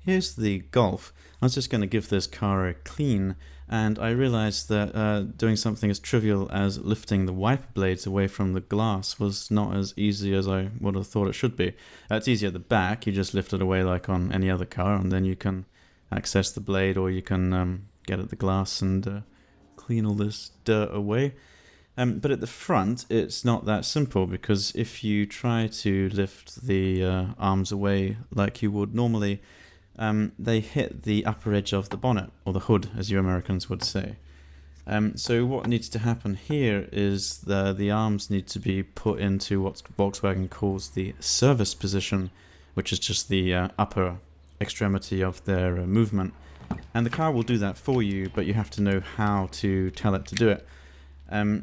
here's the Golf. I was just going to give this car a clean, and I realized that doing something as trivial as lifting the wiper blades away from the glass was not as easy as I would have thought it should be. It's easy at the back. You just lift it away like on any other car, and then you can access the blade, or you can get at the glass and clean all this dirt away. But at the front, it's not that simple, because if you try to lift the arms away like you would normally, they hit the upper edge of the bonnet, or the hood, as you Americans would say. So what needs to happen here is the arms need to be put into what Volkswagen calls the service position, which is just the upper extremity of their movement. And the car will do that for you, but you have to know how to tell it to do it.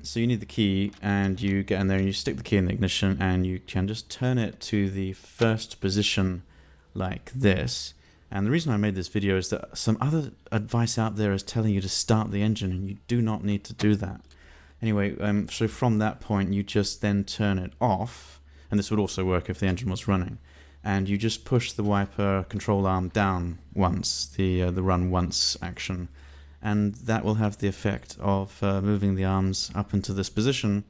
So you need the key, and you get in there and you stick the key in the ignition, and you can just turn it to the first position like this. And the reason I made this video is that some other advice out there is telling you to start the engine, and you do not need to do that. Anyway, so from that point you just then turn it off, and this would also work if the engine was running. And you just push the wiper control arm down once, the run once action. And that will have the effect of moving the arms up into this position,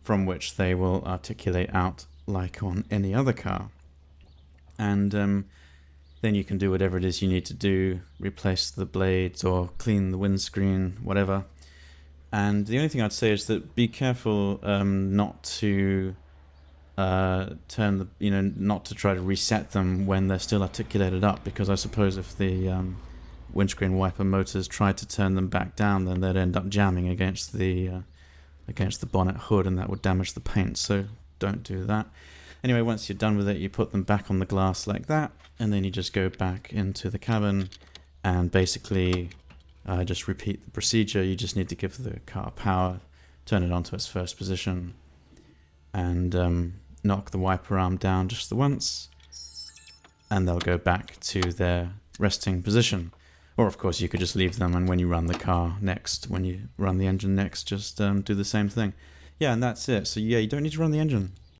from which they will articulate out like on any other car. And then you can do whatever it is you need to do, replace the blades or clean the windscreen, whatever. And the only thing I'd say is that be careful not to not to try to reset them when they're still articulated up, because I suppose if the windscreen wiper motors tried to turn them back down, then they'd end up jamming against the bonnet hood, and that would damage the paint, so don't do that. Anyway, once you're done with it, you put them back on the glass like that, and then you just go back into the cabin and basically just repeat the procedure. You just need to give the car power, turn it onto its first position, and knock the wiper arm down just the once, and they'll go back to their resting position. Or of course you could just leave them, and when you run the car next, when you run the engine next, just do the same thing. Yeah, and that's it. So yeah, you don't need to run the engine.